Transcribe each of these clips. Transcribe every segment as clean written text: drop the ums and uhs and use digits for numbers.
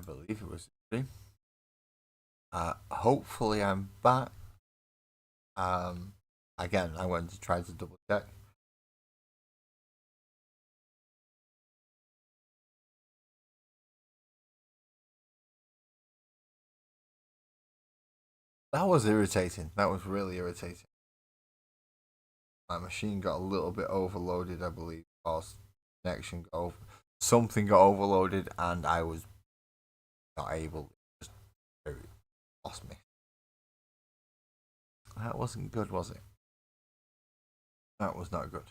I believe it was a stream. Hopefully I'm back. Um, Again, I wanted to try to double check. That was irritating. That was really irritating. My machine got a little bit overloaded, I believe, or connection got over, something got overloaded, and I was not able. Just lost me. That wasn't good, was it? That was not good.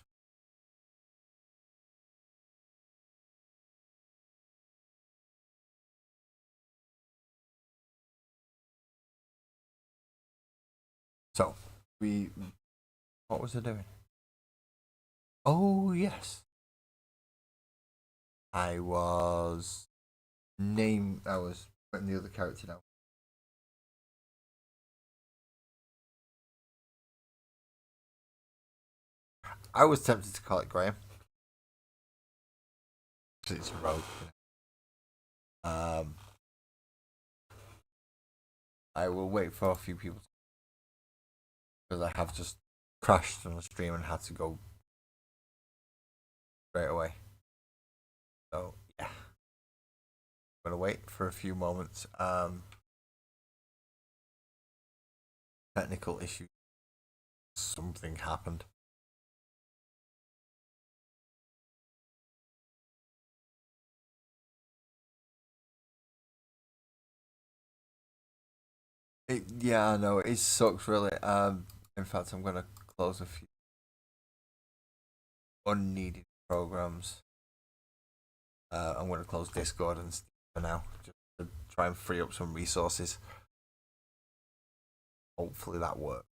So we, what was I doing? Oh yes, I was I was putting the other character down. I was tempted to call it Graham because it's a rogue. Um, I will wait for a few people because I have just crashed on the stream and had to go straight away. So yeah, I'm gonna wait for a few moments. Technical issue. Something happened. Yeah, I know it sucks really. In fact, I'm gonna close a few unneeded programs. I'm gonna close Discord and Steam for now, just to try and free up some resources. Hopefully that works.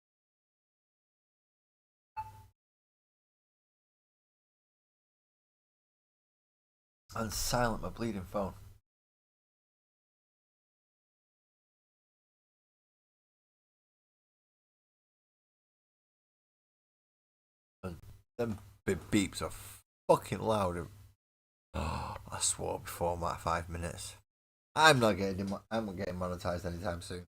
And silent my bleeding phone. And them big beeps are fucking loud. Oh, I swore before my 5 minutes. I'm not getting. I'm not getting monetized anytime soon.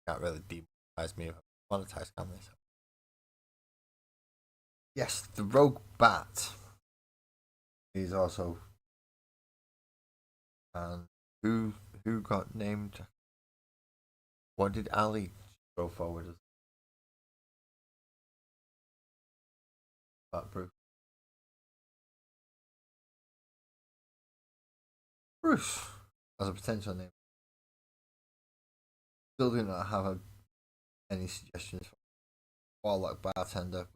Can't really demonetize me if I monetize, can they? Yes, the rogue bat is also. And who got named? What did Ali go forward as? That Bruce as a potential name. Still do not have any suggestions for Warlock Bartender,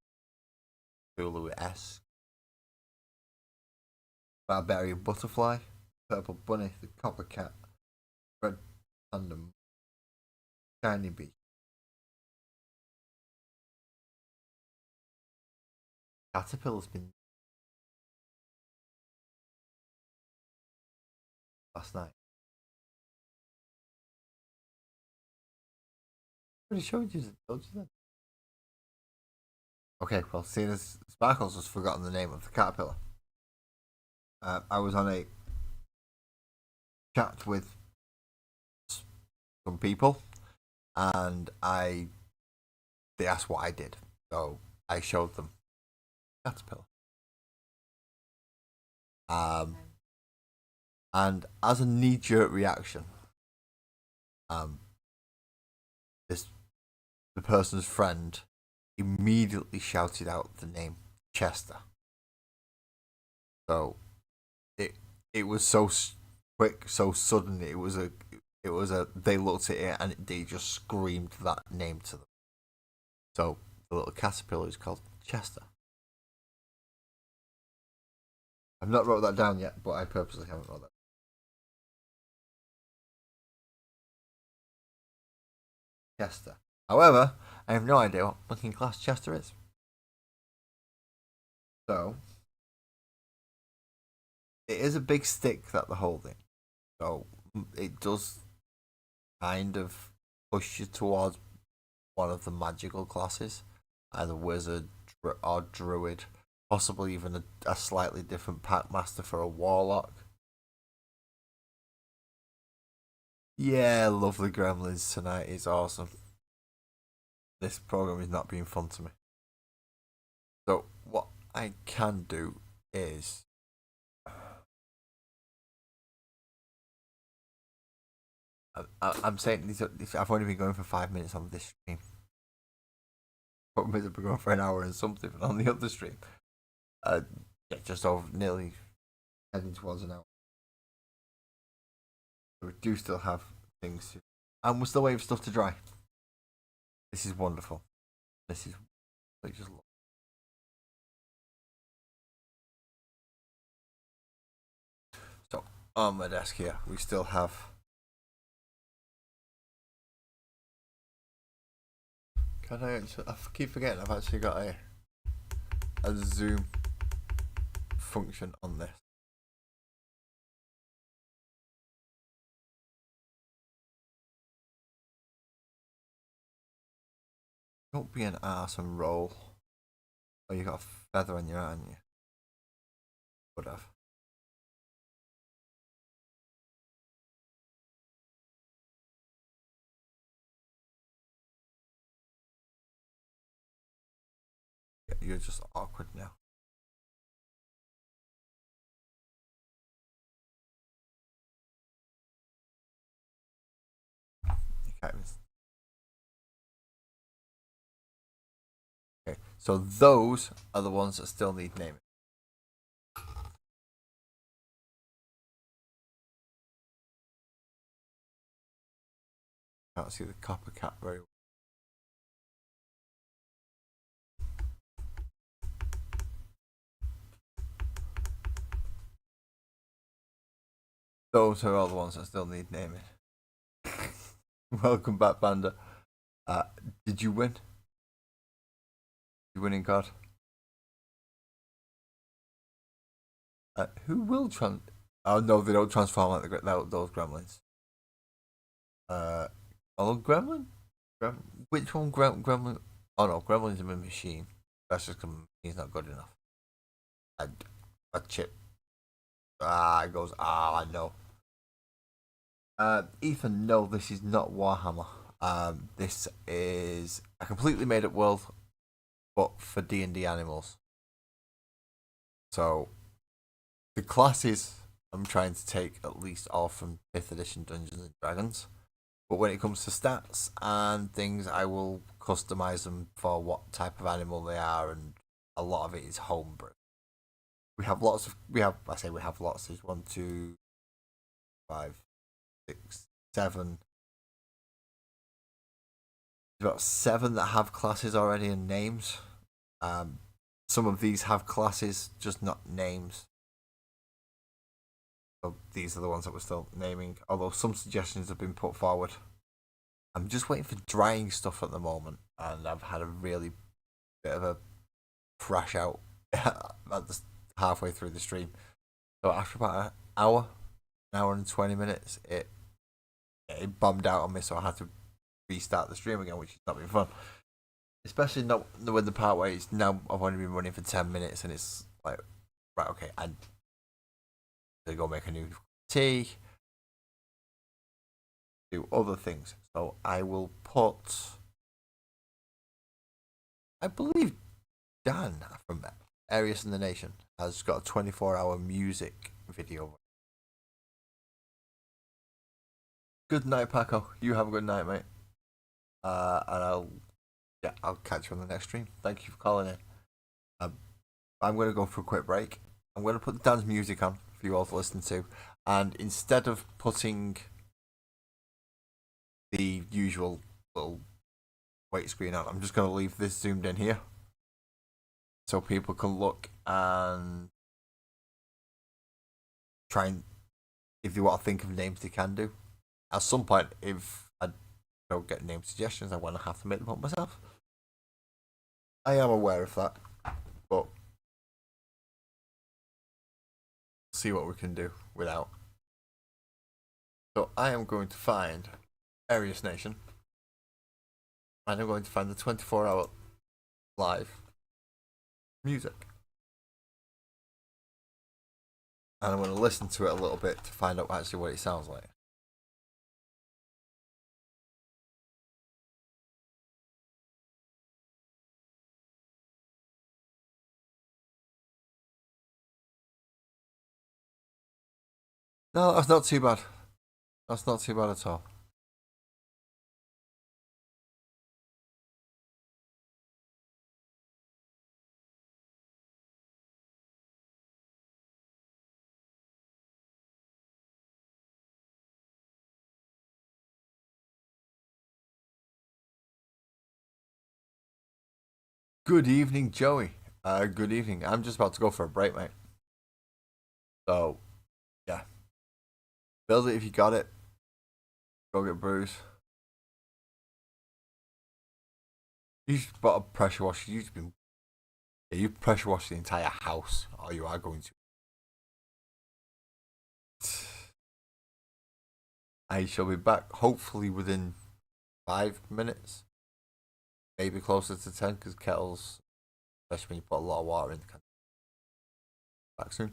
Hulu S, Barbarian Butterfly, Purple Bunny, the Copper Cat, Red Panda, Shiny Bee, Caterpillar's been last night. I already showed you, told you that. Okay, well, seeing as Sparkles has forgotten the name of the caterpillar, I was on a chat with some people, and they asked what I did, so I showed them caterpillar. Um, and as a knee-jerk reaction, um, this the person's friend immediately shouted out the name Chester. So it it was so quick, so sudden. It was a they looked at it and they just screamed that name to them. So the little caterpillar is called Chester. I've not wrote that down yet, but I purposely haven't wrote that. Chester. However, I have no idea what looking class Chester is. So it is a big stick that they're holding. So it does kind of push you towards one of the magical classes, either wizard or druid, possibly even a slightly different pack master for a warlock. Yeah, lovely Gremlins tonight is awesome. This program is not being fun to me. So what I can do is I'm saying I've only been going for 5 minutes on this stream. Problem is I've been going for an hour and something on the other stream. Yeah, just over nearly heading towards an hour. We do still have things to, and we're still waiting for stuff to dry. This is wonderful. This is just. So on my desk here, we still have. Can I keep forgetting I've actually got a zoom function on this. Don't be an arse and roll. Oh, you got a feather on your eye, haven't you? Would have. You're just awkward now. You can't even. Okay, so those are the ones that still need naming. Can't see the copper cat very well. Those are all the ones that still need naming. Welcome back, Panda. Did you win? You winning card? Who will Oh no, they don't transform like those gremlins. Oh, gremlin? Which one? Gremlin? Oh no, gremlin's a machine. That's just because he's not good enough. A chip. It goes. I know. Ethan, no, this is not Warhammer. This is a completely made up world, but for D&D animals. So, the classes I'm trying to take at least all from 5th edition Dungeons and Dragons. But when it comes to stats and things, I will customize them for what type of animal they are, and a lot of it is homebrew. We have lots of. We have. I say we have lots. There's 1, 2, 5, 6, 7. There's about 7 that have classes already and names. Some of these have classes, just not names. So these are the ones that we're still naming, although some suggestions have been put forward. I'm just waiting for drying stuff at the moment, and I've had a really bit of a crash out halfway through the stream. So after about an hour and 20 minutes, it bombed out on me, so I had to restart the stream again, which is not been fun. Especially not with the part where it's now I've only been running for 10 minutes, and it's like, right, okay, and they go make a new tea, do other things. So I will put, I believe Dan from Arius in the Nation has got a 24-hour music video. Good night, Paco. You have a good night, mate. And I'll catch you on the next stream. Thank you for calling in. I'm going to go for a quick break. I'm going to put Dan's music on for you all to listen to, and instead of putting the usual little wait screen on, I'm just going to leave this zoomed in here so people can look and try and, if they want to think of names, they can do. At some point, if I don't get name suggestions, I want to have to make them up myself. I am aware of that, but see what we can do without. So I am going to find Arius Nation, and I'm going to find the 24-hour live music, and I'm going to listen to it a little bit to find out actually what it sounds like. No, that's not too bad. That's not too bad at all. Good evening, Joey. Good evening. I'm just about to go for a break, mate. So, yeah. Build it if you got it. Go get brews. You've got a pressure washer. You pressure wash the entire house, or you are going to. I shall be back hopefully within 5 minutes, maybe closer to 10, because kettles, especially when you put a lot of water in, can back soon.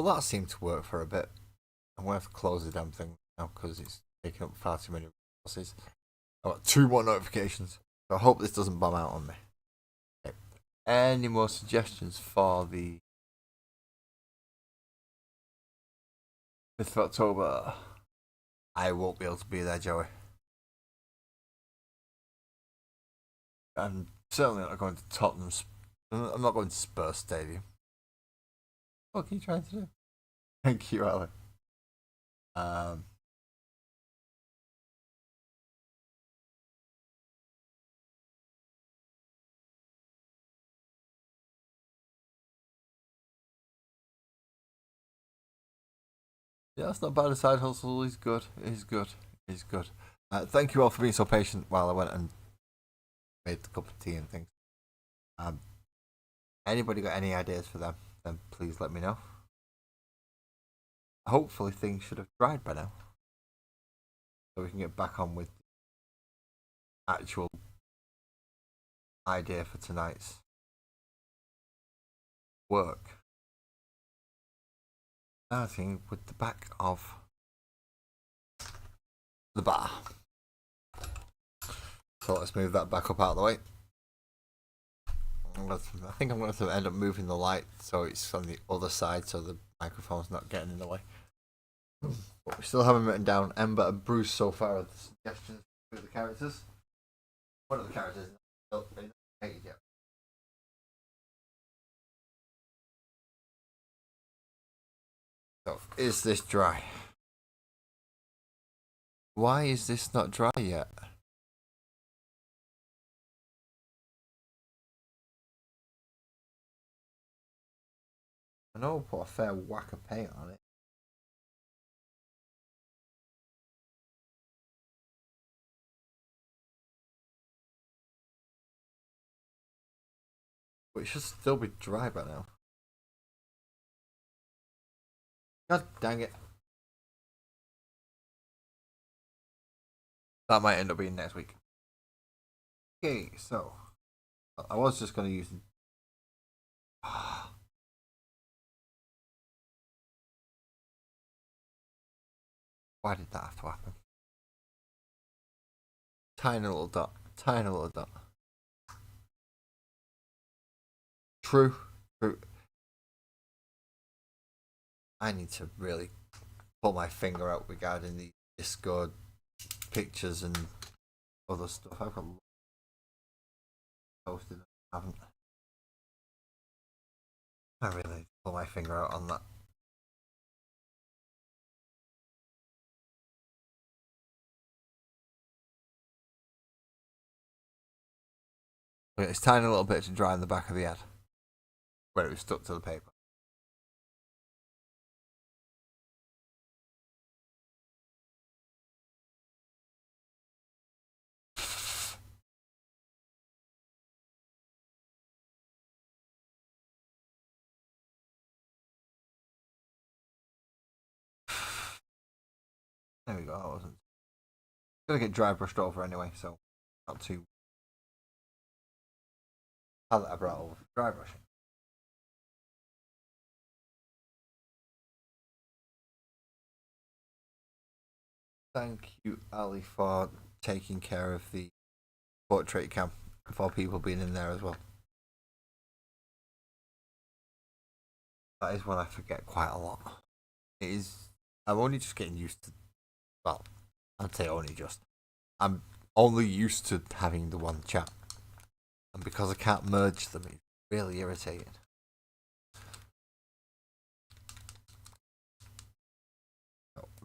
Well, that seemed to work for a bit. I'm going to have to close the damn thing now because it's taking up far too many resources. I've got 2 more notifications. So I hope this doesn't bomb out on me. Okay. Any more suggestions for the 5th of October? I won't be able to be there, Joey. I'm certainly not going to Tottenham. I'm not going to Spurs Stadium. What are you trying to do? Thank you, Alan. Yeah, that's not bad. A side hustle. He's good. He's good. He's good. Thank you all for being so patient while I went and made a cup of tea and things. Um, Anybody got any ideas for them? Then please let me know. Hopefully things should have dried by now, so we can get back on with the actual idea for tonight's work. Starting with the back of the bar. So let's move that back up out of the way. I think I'm going to end up moving the light so it's on the other side so the microphone's not getting in the way. But we still haven't written down Ember and Bruce so far are the suggestions for the characters. One of the characters not hated yet. So, is this dry? Why is this not dry yet? I know I put a fair whack of paint on it. But it should still be dry by now. God dang it. That might end up being next week. Okay, so I was just going to use. Why did that have to happen? Tiny little dot. Tiny little dot. True. True. I need to really pull my finger out regarding the Discord pictures and other stuff. I've got posted. I haven't. I really need to pull my finger out on that. But it's tiny little bit to dry in the back of the head where it was stuck to the paper. There we go. I wasn't gonna get dry brushed over anyway, so not too. I'll let I brought over dry brushing. Thank you, Ali, for taking care of the portrait cam for people being in there as well. That is one I forget quite a lot. It is. I'm only just getting used to. Well, I'd say only just. I'm only used to having the one chat, and because I can't merge them, it's really irritating.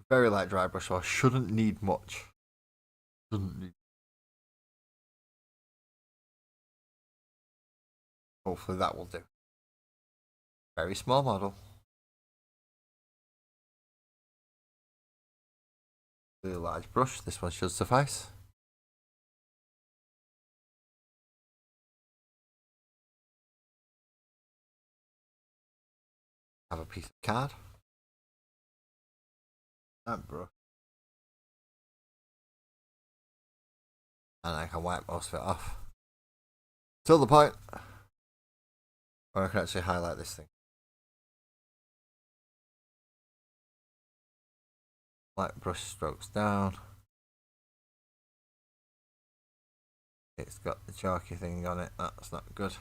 Very light dry brush, so I shouldn't need much. Shouldn't need. Hopefully that will do. Very small model. Really large brush. This one should suffice. Have a piece of card. That brush. And I can wipe most of it off. Till the point where I can actually highlight this thing. Light brush strokes down. It's got the chalky thing on it. That's not good.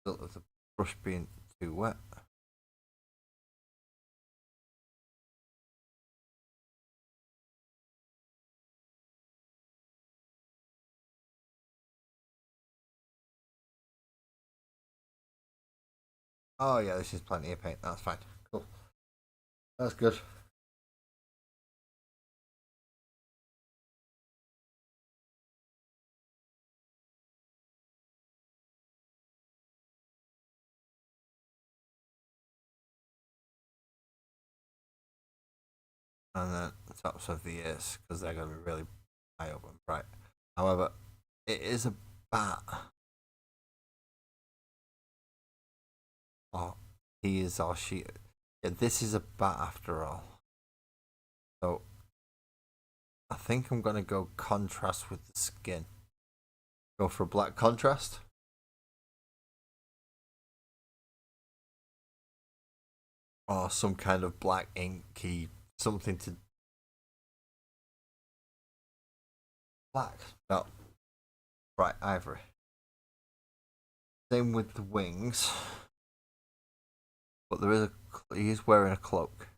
Result of the brush being too wet. Oh yeah, this is plenty of paint. That's fine. Cool. That's good. And then the tops of the ears, because they're going to be really high up and bright. However, it is a bat. Oh, he is or she. Yeah, this is a bat after all. So I think I'm gonna go contrast with the skin. Go for a black contrast. Or some kind of black inky something to black. No. Right, ivory. Same with the wings. But there is he is wearing a cloak.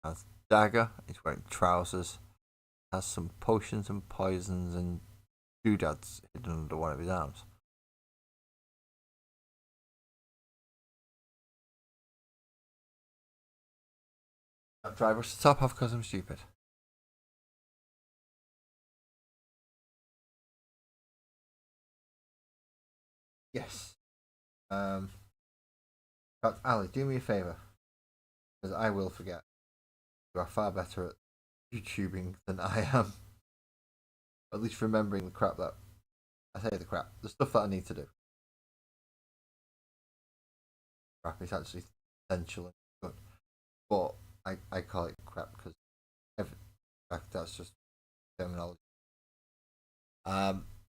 Has dagger, he's wearing trousers, has some potions and poisons and doodads hidden under one of his arms. That dry brush the top off because I'm stupid. Yes. But Ali, do me a favour, because I will forget. You are far better at YouTubing than I am. At least remembering the crap that I say the crap, the stuff that I need to do. Crap is actually essential and good, but I call it crap because that's just terminology.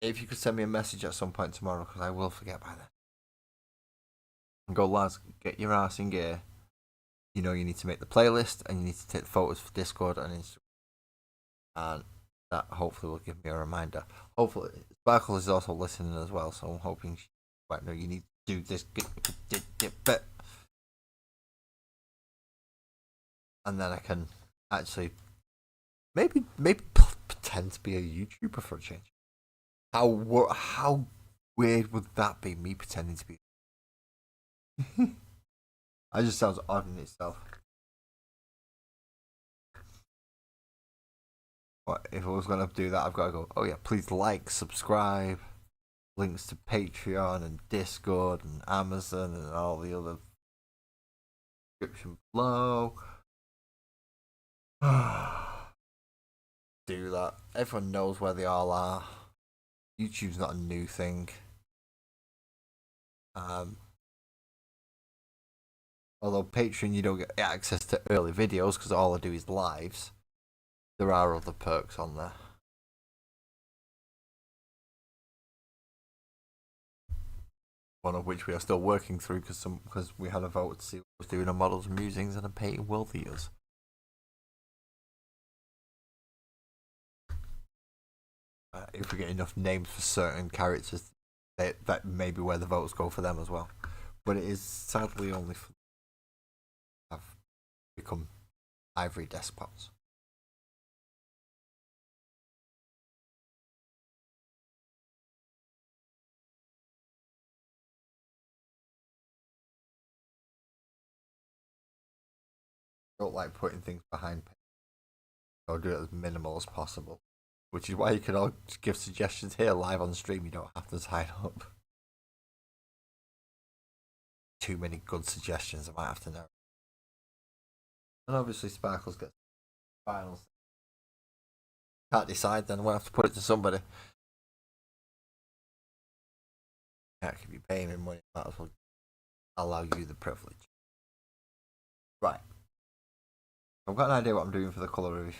If you could send me a message at some point tomorrow, because I will forget by then. And go, lads, get your ass in gear. You know you need to make the playlist and you need to take photos for Discord and Instagram. And that hopefully will give me a reminder. Hopefully, Sparkle is also listening as well, so I'm hoping she might know you need to do this bit. And then I can actually maybe pretend to be a YouTuber for a change. How weird would that be? Me pretending to be. That just sounds odd in itself. But if I was gonna do that, I've got to go. Oh yeah, please like, subscribe, links to Patreon and Discord and Amazon and all the other description below. Do that. Everyone knows where they all are. YouTube's not a new thing. Although Patreon, you don't get access to early videos because all I do is lives. There are other perks on there. One of which we are still working through because we had a vote to see what was doing on models and musings and a painting world views. If we get enough names for certain characters, that may be where the votes go for them as well. But it is sadly only for have become ivory despots. I don't like putting things behind paint. I'll do it as minimal as possible. Which is why you can all give suggestions here live on stream. You don't have to sign up. Too many good suggestions. I might have to know. And obviously, Sparkles gets finals. Can't decide. Then we'll have to put it to somebody. Can't keep you paying me money. Might as well allow you the privilege. Right. I've got an idea what I'm doing for the colour of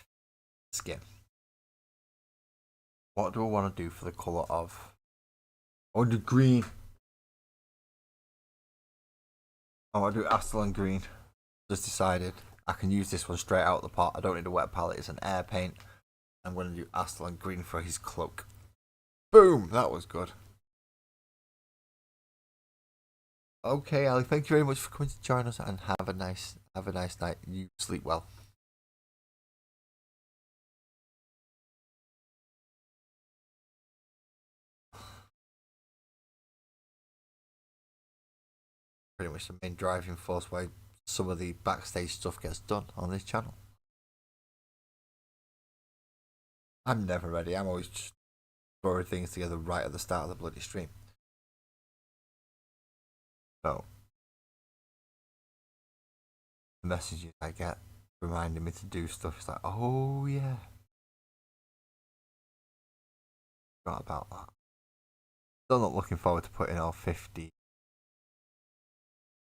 skin. What do I want to do for the colour of? I want to do green. I want to do Astalon green. Just decided I can use this one straight out of the pot. I don't need a wet palette. It's an air paint. I'm going to do Astalon green for his cloak. Boom! That was good. Okay, Ali. Thank you very much for coming to join us, and have a nice night. You sleep well. Pretty much the main driving force why some of the backstage stuff gets done on this channel. I'm never ready. I'm always just throwing things together right at the start of the bloody stream. So, the messages I get reminding me to do stuff. It's like, oh yeah. Forgot about that. Still not looking forward to putting all 50.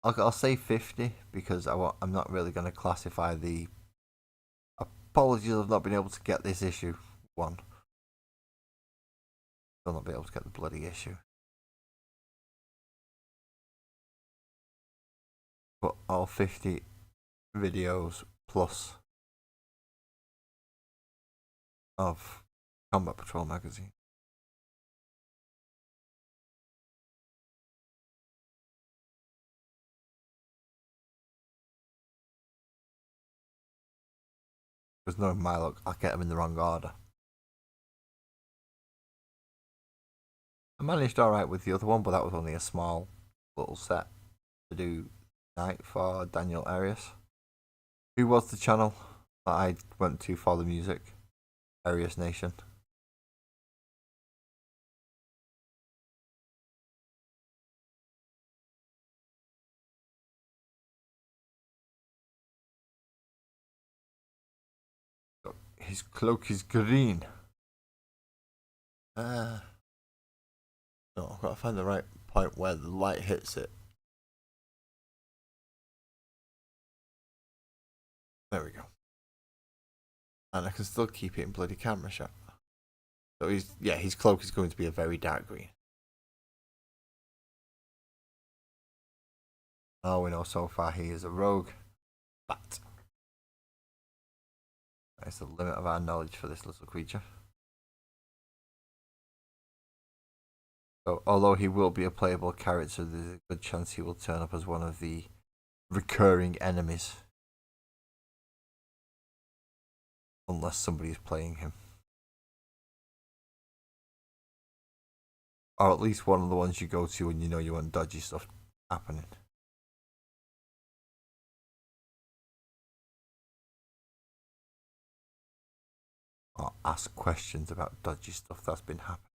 I'll say 50 because I'm not really going to classify the apologies of not being able to get this issue one. Still not be able to get the bloody issue. But all 50 videos plus of Combat Patrol magazine. There's no my luck, I'll get them in the wrong order. I managed alright with the other one, but that was only a small little set to do night for Daniel Arias. Who was the channel that I went to for the music? Arias Nation. His cloak is green. No, I've got to find the right point where the light hits it. There we go. And I can still keep it in bloody camera shot. So his cloak is going to be a very dark green. Oh, we know so far he is a rogue. Bat. That's the limit of our knowledge for this little creature. So, although he will be a playable character, there's a good chance he will turn up as one of the recurring enemies. Unless somebody is playing him. Or at least one of the ones you go to when you know you want dodgy stuff happening. Or ask questions about dodgy stuff that's been happening.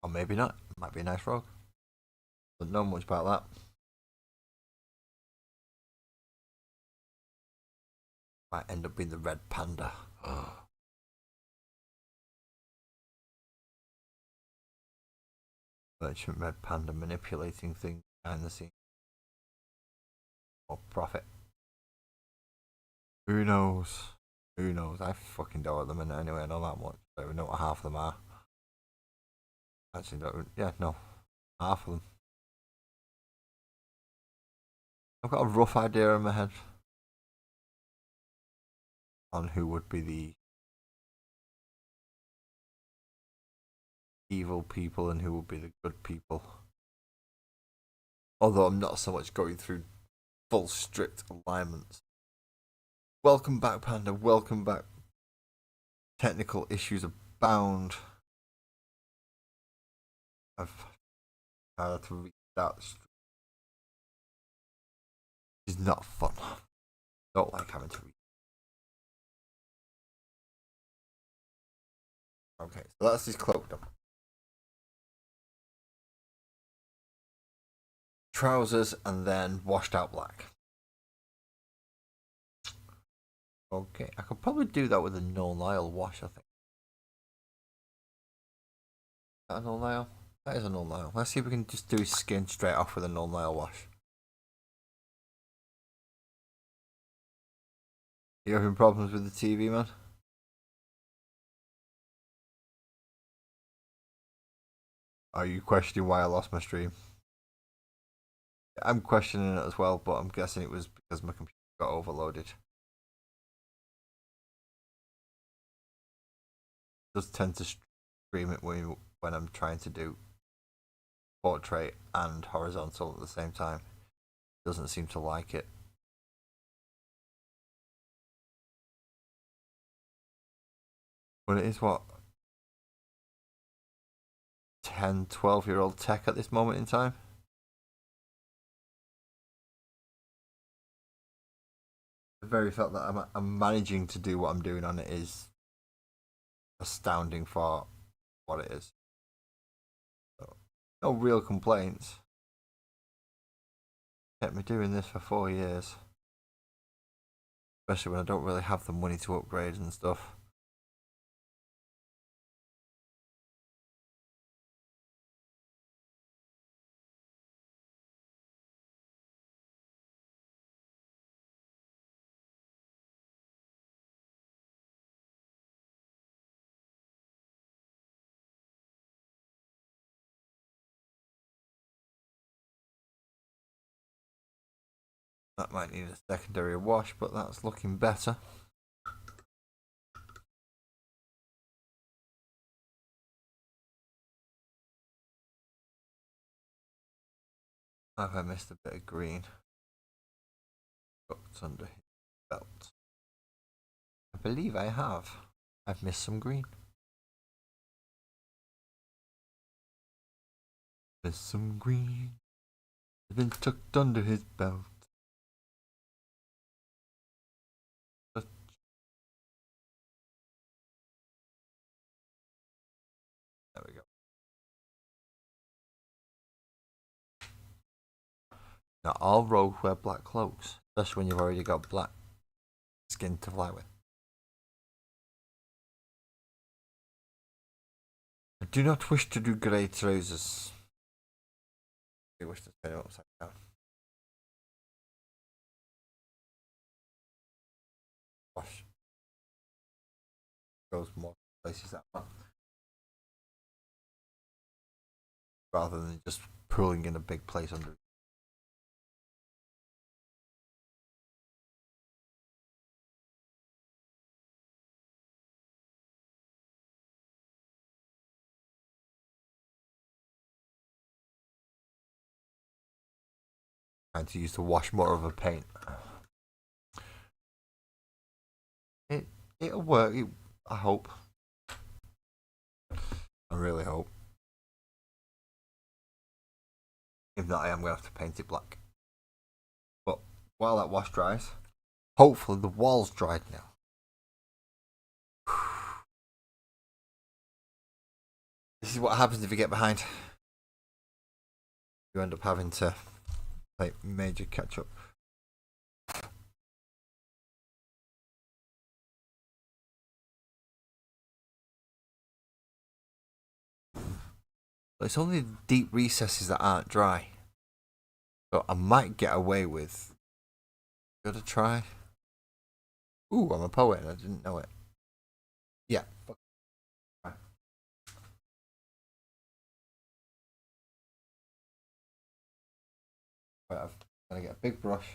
Or maybe not. It might be a nice rogue. Don't know much about that. Might end up being the Red Panda. Merchant Red Panda manipulating things behind the scenes. Or profit. Who knows? Who knows? I fucking don't at the minute anyway. I know that much. I don't know what half of them are. Actually, don't. Yeah, no. Half of them. I've got a rough idea in my head on who would be the evil people and who would be the good people. Although I'm not so much going through full strict alignments. Welcome back, Panda. Welcome back. Technical issues abound. I've had to restart the stream. It's not fun. Don't like having to read. Okay, so that's his cloak done. Trousers and then washed out black. Okay, I could probably do that with a Null Nile wash, I think. Is that a Null Nile? That is a Null Nile. Let's see if we can just do his skin straight off with a Null Nile wash. You having problems with the TV, man? Are you questioning why I lost my stream? I'm questioning it as well, but I'm guessing it was because my computer got overloaded. It does tend to stream it when I'm trying to do portrait and horizontal at the same time. It doesn't seem to like it. But it is what 10, 12-year-old tech at this moment in time. The very fact that I'm managing to do what I'm doing on it is astounding for what it is. So, no real complaints. Kept me doing this for 4 years. Especially when I don't really have the money to upgrade and stuff. That might need a secondary wash, but that's looking better. Have I missed a bit of green? Tucked under his belt. I believe I have. I've missed some green. Missed some green. It's been tucked under his belt. There we go. Now all rogues wear black cloaks, especially when you've already got black skin to fly with. I do not wish to do grey trousers. I wish to turn it upside down. Wash. Goes more places that way. Rather than just pooling in a big place under. Trying to use to wash more of a paint. It'll work. I hope. I really hope. If not, I am going to have to paint it black. But while that wash dries, hopefully the wall's dried now. This is what happens if you get behind. You end up having to play major catch up. But it's only the deep recesses that aren't dry. So I might get away with. Gotta try. Ooh, I'm a poet and I didn't know it. Yeah. Right, I'm gonna get a big brush.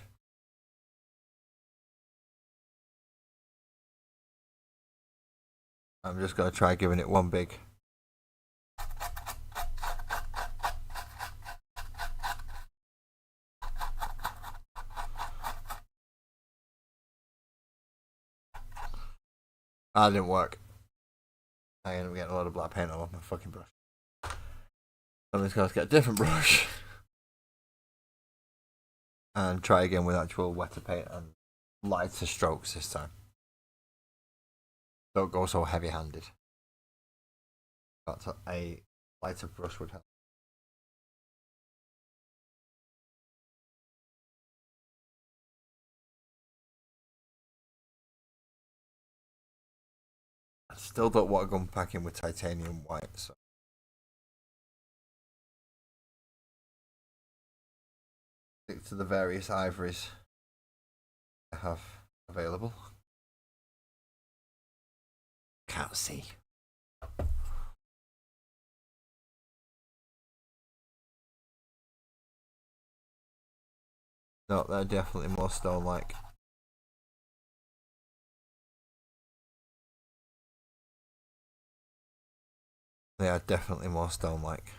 I'm just gonna try giving it one big. That didn't work. I ended up getting a lot of black paint on my fucking brush. I'm just gonna get a different brush. And try again with actual wetter paint and lighter strokes this time. Don't go so heavy handed. But a lighter brush would help. I still don't want to go packing with titanium white, so stick to the various ivories I have available. can't see. No, they're definitely more stone-like. They are definitely more stone-like.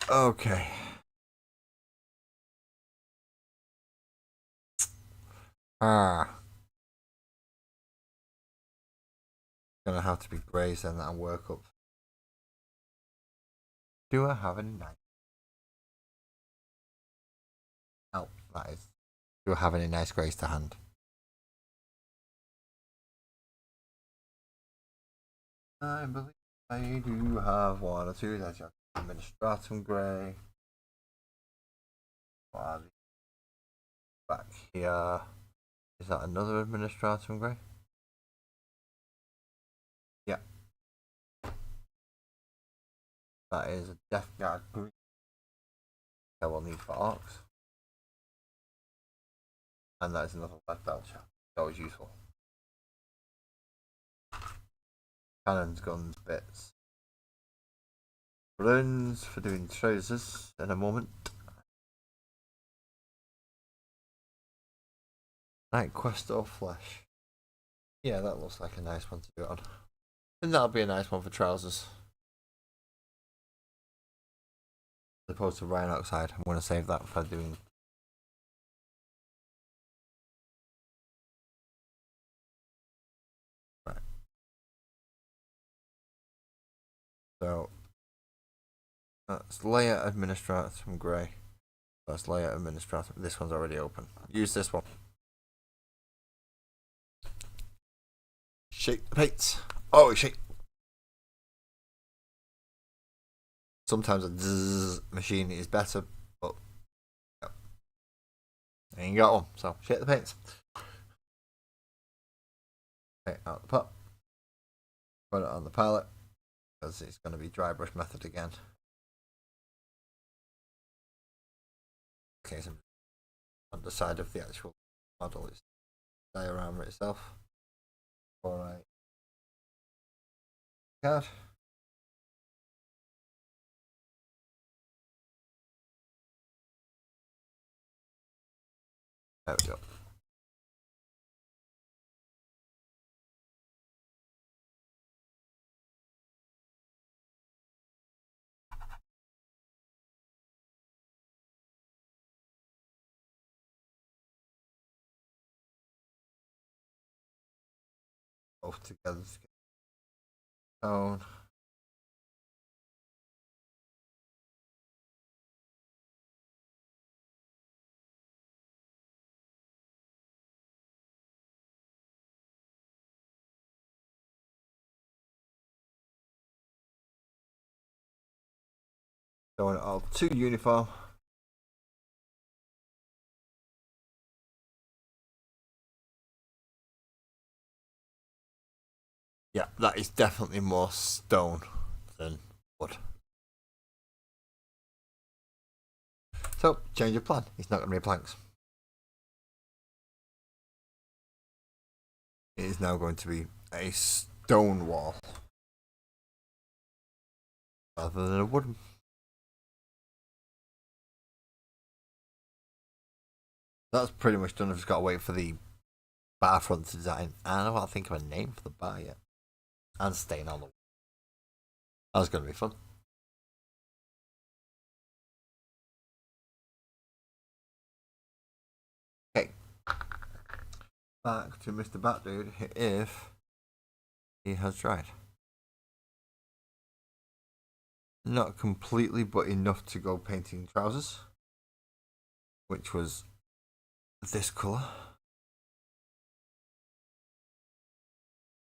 Okay. Gonna have to be greys then that I work up. Do I have any nice? Oh, that is. Do I have any nice greys to hand? I believe I do have one or two. That's your Administratum grey. Back here. Is that another Administratum grey? Yeah. That is a Death Guard green. I will need for Orcs. And that is another Black Belcher. That was useful. Cannons, guns, bits. Runes for doing trousers in a moment. Night Quest or Flesh. Yeah, that looks like a nice one to do it on. And that'll be a nice one for trousers. As opposed to Rhine Oxide. I'm going to save that for doing. Right. So that's Layer Administratum Grey. That's Layer Administratum. This one's already open. Use this one. Shake the paints. Oh, shake. Sometimes a zzz machine is better, but yeah. I ain't got one, so shake the paints. Take out the pot. Put it on the palette because it's going to be dry brush method again. Okay, so on the side of the actual model is the diorama itself. Alright. Card. There we go. Both together. Tone. Going all to uniform. Yeah, that is definitely more stone than wood. So, change of plan. It's not going to be planks. It is now going to be a stone wall rather than a wooden. That's pretty much done. I've just got to wait for the bar front design. And I don't think of a name for the bar yet. And stain on the wall. That's going to be fun. Okay. Back to Mr. Bat Dude if he has dried. Not completely, but enough to go painting trousers. Which was this colour.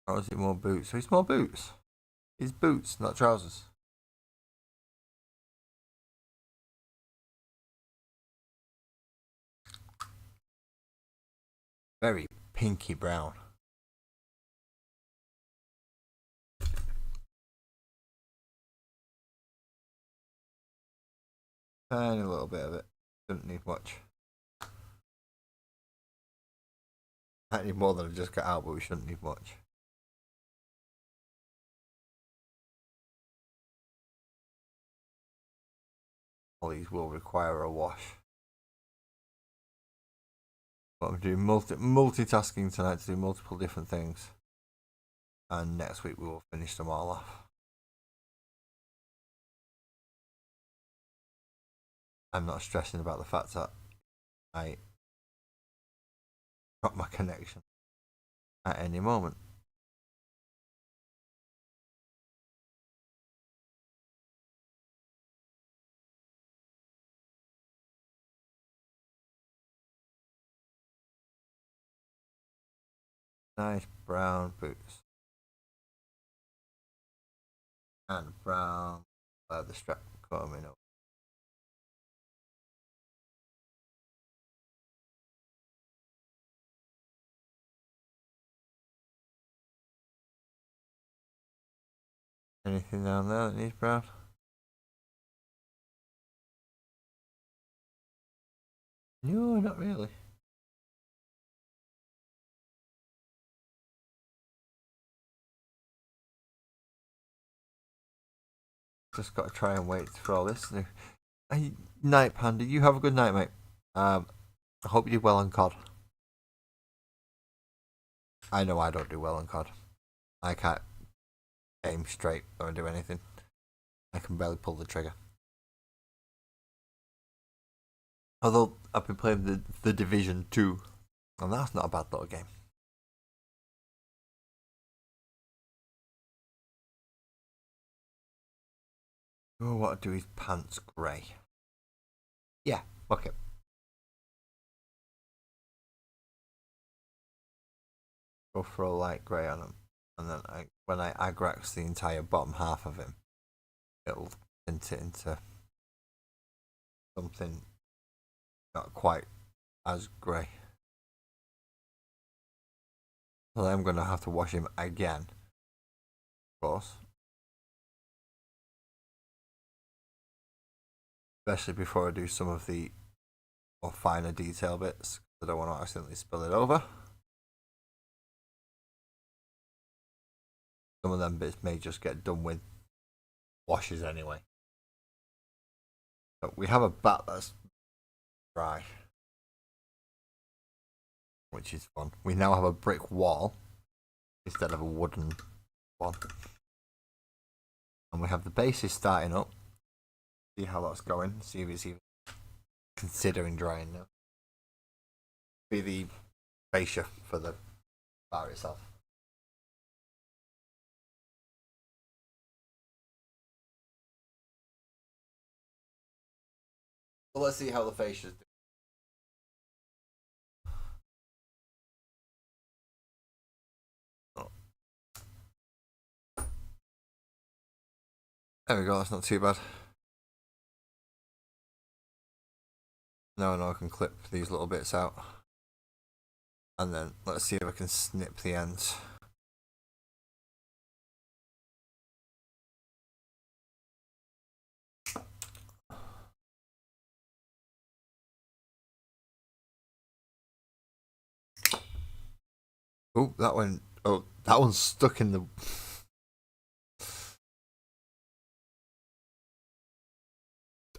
Or is it more boots? So it's more boots. It's boots, not trousers. Very pinky brown. Tiny little bit of it. Doesn't need much. I need more than I just got out, but we shouldn't need much. All these will require a wash. But I'm doing multitasking tonight to do multiple different things. And next week we will finish them all off. I'm not stressing about the fact that I got my connection at any moment. Nice brown boots. And brown leather strap coming up. Anything down there that needs brown? No, not really. Just got to try and wait for all this. Hey, Night Panda, you have a good night, mate. I hope you do well on COD. I know I don't do well on COD. I can't aim straight or do anything. I can barely pull the trigger. Although I've been playing the Division 2, and that's not a bad little game. Oh, what do his pants grey? Yeah, fuck it. Go for a light grey on him, and then when I agrax the entire bottom half of him, it'll tint it into something not quite as grey. Well, I'm going to have to wash him again, of course. Especially before I do some of the more finer detail bits. I don't want to accidentally spill it over. Some of them bits may just get done with washes anyway. But we have a bat that's dry, which is fun. We now have a brick wall instead of a wooden one. And we have the bases starting up. See how that's going. See if it's even considering drying now. Be the fascia for the bar itself. So let's see how the fascias do. Oh. There we go, that's not too bad. Now I know I can clip these little bits out. And then let's see if I can snip the ends. Oh, that one. Oh, that one's stuck in the.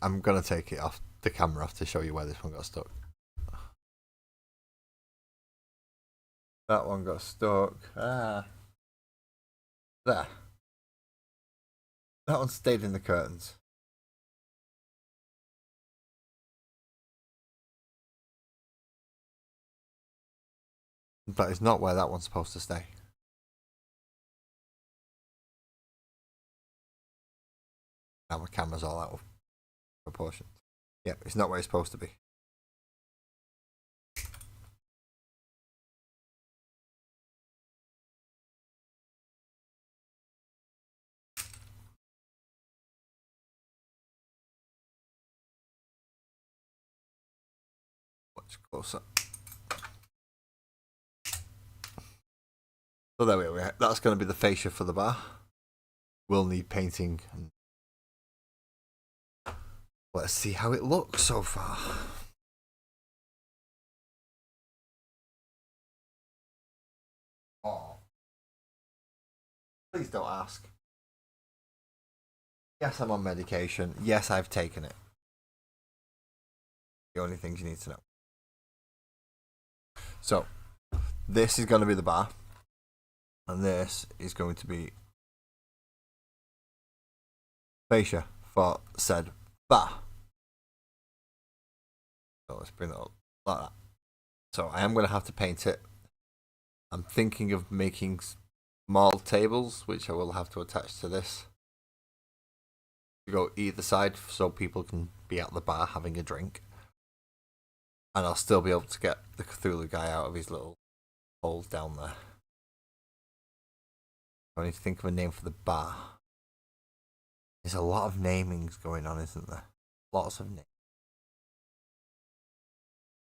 I'm gonna take it off the camera off to show you where this one got stuck. That one got stuck. Ah. There. That one stayed in the curtains. That is not where that one's supposed to stay. Now my camera's all out of proportion. Yeah, it's not where it's supposed to be. Much closer. So there we are. That's going to be the fascia for the bar. We'll need painting. Let's see how it looks so far. Please don't ask. Yes, I'm on medication. Yes, I've taken it. The only things you need to know. So, this is going to be the bar. And this is going to be fascia for said bar. So let's bring that up like that. So I am going to have to paint it. I'm thinking of making small tables, which I will have to attach to this. To go either side so people can be at the bar having a drink. And I'll still be able to get the Cthulhu guy out of his little holes down there. I need to think of a name for the bar. There's a lot of namings going on, isn't there? Lots of names.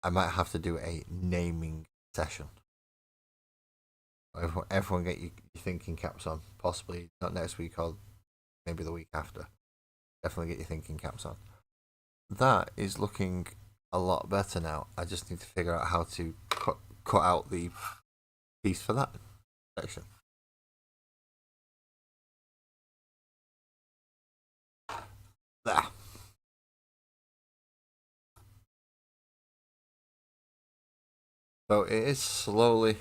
I might have to do a naming session. Everyone get your thinking caps on. Possibly not next week or maybe the week after. Definitely get your thinking caps on. That is looking a lot better now. I just need to figure out how to cut out the piece for that section. There. So it is slowly.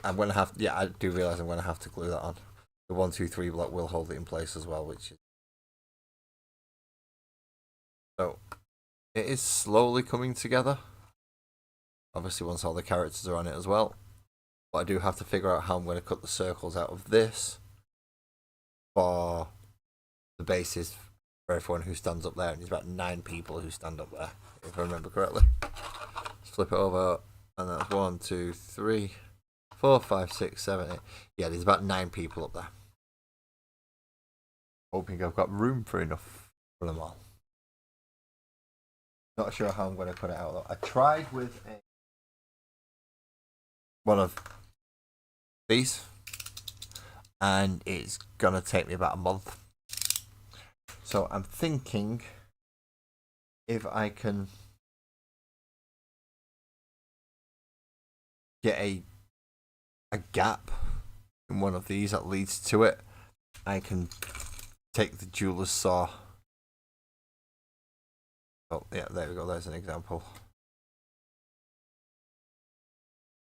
I'm gonna have. Yeah, I do realize I'm gonna have to glue that on. The 1, 2, 3 block will hold it in place as well, which is. So it is slowly coming together. Obviously, once all the characters are on it as well. But I do have to figure out how I'm going to cut the circles out of this for the bases for everyone who stands up there. And there's about 9 people who stand up there, if I remember correctly. Let's flip it over, and that's 1, 2, 3, 4, 5, 6, 7, 8. Yeah, there's about 9 people up there. Hoping I've got room for enough for them all. Not sure how I'm going to cut it out though. I tried with one of these, and it's gonna take me about a month. So I'm thinking if I can get a gap in one of these that leads to it, I can take the jeweler's saw. Oh yeah, there we go, there's an example.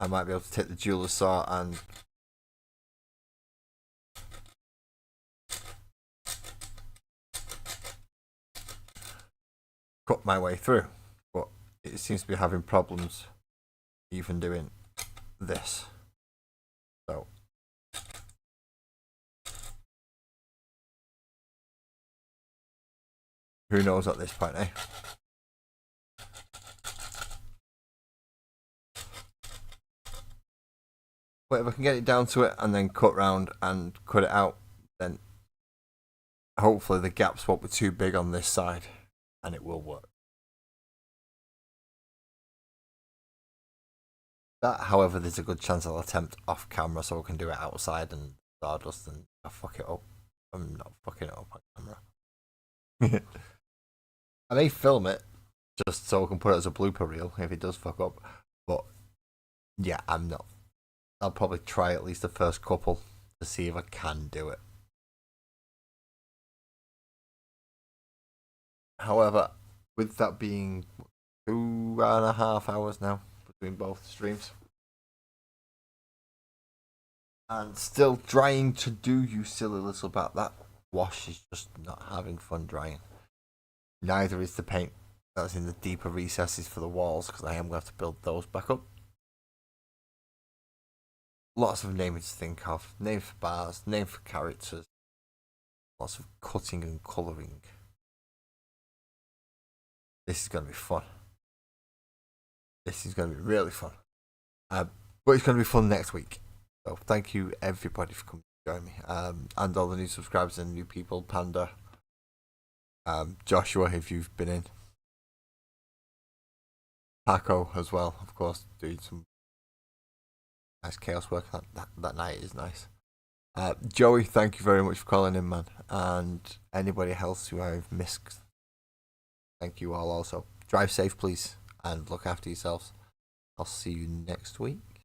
I might be able to take the jeweler's saw and cut my way through, but it seems to be having problems even doing this. So who knows at this point, eh? But if I can get it down to it and then cut round and cut it out, then hopefully the gaps won't be too big on this side and it will work. That, however, there's a good chance I'll attempt off camera so I can do it outside and stardust and I fuck it up. I'm not fucking it up on camera. I may film it just so I can put it as a blooper reel if it does fuck up. But yeah, I'm not. I'll probably try at least the first couple to see if I can do it. However, with that being 2.5 hours now between both streams, and still trying to do you silly little bat, that wash is just not having fun drying. Neither is the paint that's in the deeper recesses for the walls, because I am going to have to build those back up. Lots of naming to think of. Name for bars, name for characters. Lots of cutting and colouring. This is going to be fun. This is going to be really fun. But it's going to be fun next week. So thank you everybody for coming to join me. And all the new subscribers and new people. Panda. Joshua, if you've been in. Paco as well, of course, doing some nice chaos work. That night is nice. Joey, thank you very much for calling in, man. And anybody else who I've missed, thank you all also. Drive safe, please, and look after yourselves. I'll see you next week.